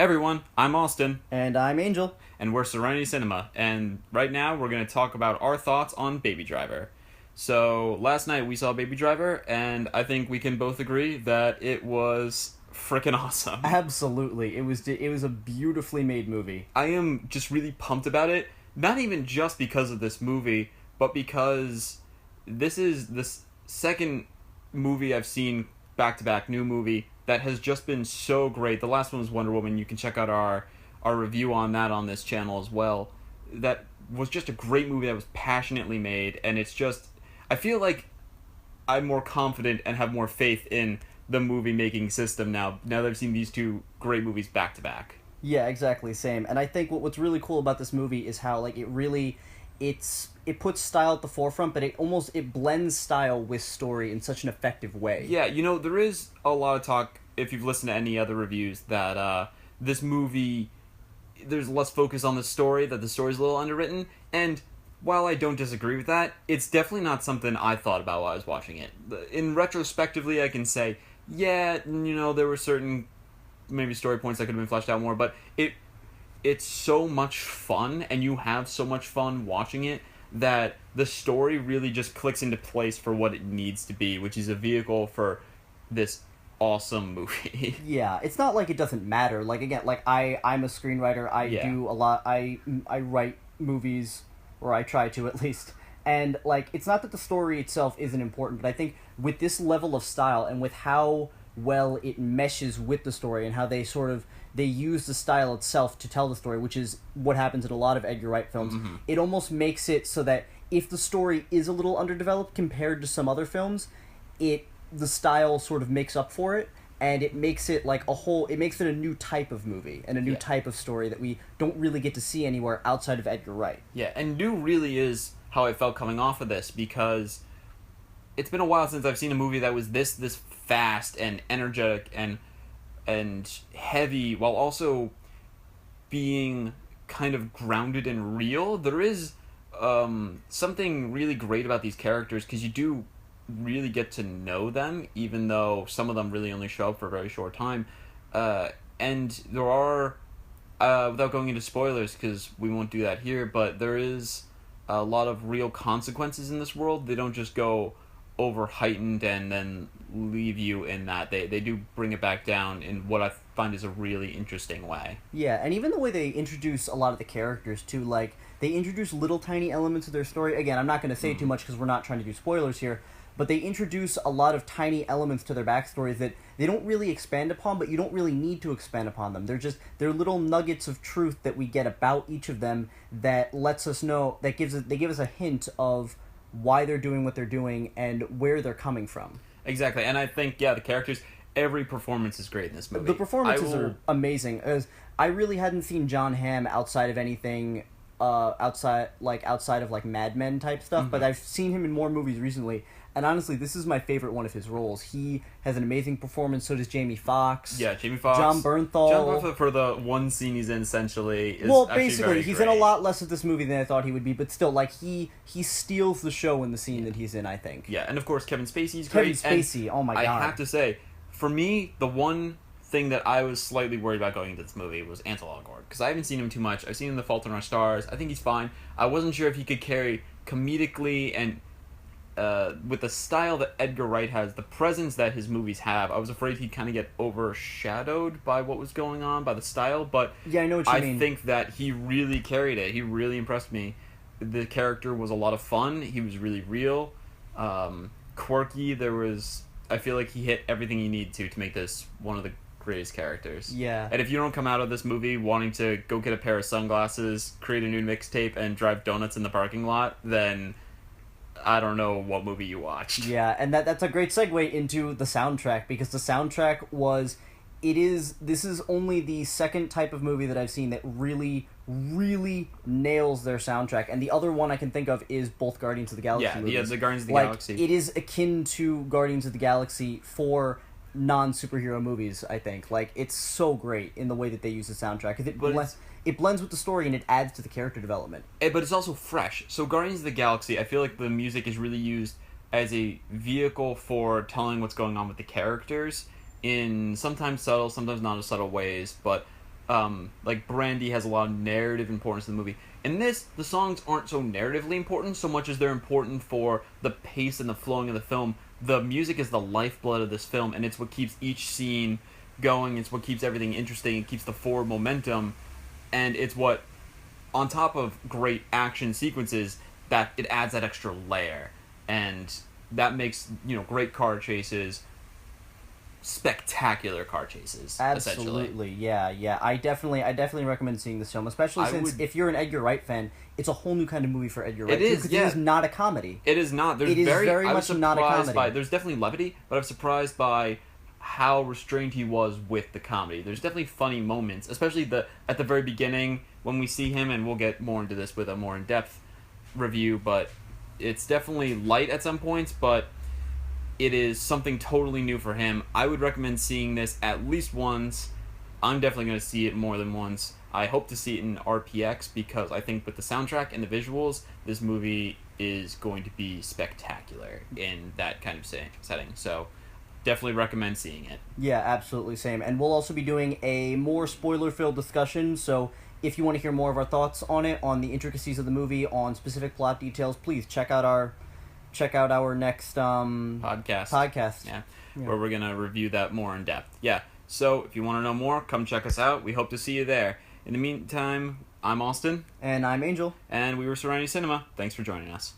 Hey everyone, I'm Austin, And I'm Angel. and we're Serenity Cinema, and right now we're going to talk about our thoughts on Baby Driver. So, last night we saw Baby Driver, and I think we can both agree that it was freaking awesome. Absolutely. It was a beautifully made movie. I am just really pumped about it, not even just because of this movie, but because this is the second movie I've seen back to back, new movie, that has just been so great. The last one was Wonder Woman. You can check out our review on that on this channel as well. That was just a great movie that was passionately made, and it's just, I feel like I'm more confident and have more faith in the movie making system now that I've seen these two great movies back to back. Yeah, exactly, same. And I think what's really cool about this movie is how it puts style at the forefront, but it blends style with story in such an effective way. Yeah, there is a lot of talk, if you've listened to any other reviews, that this movie, there's less focus on the story, that the story's a little underwritten, and while I don't disagree with that, it's definitely not something I thought about while I was watching it. In retrospectively, I can say, yeah, there were certain maybe story points that could have been fleshed out more, but it's so much fun, and you have so much fun watching it, that the story really just clicks into place for what it needs to be, which is a vehicle for this awesome movie. Yeah, it's not like it doesn't matter. Like, again, I'm a screenwriter. I Yeah. do a lot. I write movies, or I try to at least. And it's not that the story itself isn't important, but I think with this level of style and with how well it meshes with the story and how they use the style itself to tell the story, which is what happens in a lot of Edgar Wright films. Mm-hmm. It almost makes it so that if the story is a little underdeveloped compared to some other films, the style sort of makes up for it, and it makes it it makes it a new type of movie and a new Yeah. type of story that we don't really get to see anywhere outside of Edgar Wright. Yeah, and new really is how I felt coming off of this, because it's been a while since I've seen a movie that was this fast and energetic and heavy, while also being kind of grounded and real. There is something really great about these characters, because you do really get to know them, even though some of them really only show up for a very short time. And there are, without going into spoilers, because we won't do that here, but there is a lot of real consequences in this world. They don't just go over heightened and then leave you in that. They do bring it back down in what I find is a really interesting way. Yeah, and even the way they introduce a lot of the characters too, they introduce little tiny elements of their story. Again, I'm not going to say too much because we're not trying to do spoilers here, but they introduce a lot of tiny elements to their backstories that they don't really expand upon, but you don't really need to expand upon them. They're little nuggets of truth that we get about each of them that lets us know, they give us a hint of why they're doing what they're doing and where they're coming from. Exactly, and I think, yeah, the characters, every performance is great in this movie. The performances are amazing. As I really hadn't seen John Hamm outside of anything, outside of Mad Men type stuff, but I've seen him in more movies recently. And honestly, this is my favorite one of his roles. He has an amazing performance. So does Jamie Foxx. Yeah, Jamie Foxx. Jon Bernthal. Jon Bernthal, for the one scene he's in, essentially, is Well, actually basically, very he's great. in a lot less of this movie than I thought he would be, but still, he steals the show in the scene that he's in, I think. Yeah, and of course, Kevin Spacey's Kevin great. Spacey, and oh my God. I have to say, for me, the one thing that I was slightly worried about going into this movie was Ansel Elgort, because I haven't seen him too much. I've seen him in The Fault in Our Stars. I think he's fine. I wasn't sure if he could carry comedically and with the style that Edgar Wright has, the presence that his movies have. I was afraid he'd kind of get overshadowed by what was going on, by the style, but Yeah, I know what you mean. I think that he really carried it. He really impressed me. The character was a lot of fun. He was really real, quirky. I feel like he hit everything you need to make this one of the greatest characters. Yeah. And if you don't come out of this movie wanting to go get a pair of sunglasses, create a new mixtape, and drive donuts in the parking lot, then I don't know what movie you watched. Yeah, and that's a great segue into the soundtrack, because the soundtrack this is only the second type of movie that I've seen that really, really nails their soundtrack, and the other one I can think of is both Guardians of the Galaxy movies. Yeah, the Guardians of the Galaxy. It is akin to Guardians of the Galaxy for non-superhero movies, I think. It's so great in the way that they use the soundtrack, because it blends with the story and it adds to the character development. But it's also fresh. So Guardians of the Galaxy, I feel like the music is really used as a vehicle for telling what's going on with the characters in sometimes subtle, sometimes not as subtle ways. But like Brandy has a lot of narrative importance in the movie. In this, the songs aren't so narratively important so much as they're important for the pace and the flowing of the film. The music is the lifeblood of this film, and it's what keeps each scene going. It's what keeps everything interesting. It keeps the forward momentum, and it's what, on top of great action sequences, that it adds that extra layer, and that makes great car chases spectacular car chases. Absolutely, yeah. I definitely recommend seeing this film, especially since if you're an Edgar Wright fan, it's a whole new kind of movie for Edgar Wright. It is, because yeah. it is not a comedy. It is not. It is very much not a comedy. There's definitely levity, but I'm surprised by how restrained he was with the comedy. There's definitely funny moments, especially at the very beginning when we see him, and we'll get more into this with a more in-depth review, but it's definitely light at some points, but it is something totally new for him. I would recommend seeing this at least once. I'm definitely going to see it more than once. I hope to see it in RPX because I think with the soundtrack and the visuals, this movie is going to be spectacular in that kind of setting. So definitely recommend seeing it. Yeah, absolutely, same. And we'll also be doing a more spoiler-filled discussion, so if you want to hear more of our thoughts on it, on the intricacies of the movie, on specific plot details, please check out our next podcast. Yeah, where we're going to review that more in depth. Yeah, so if you want to know more, come check us out. We hope to see you there. In the meantime, I'm Austin. And I'm Angel. And we were Serenity Cinema. Thanks for joining us.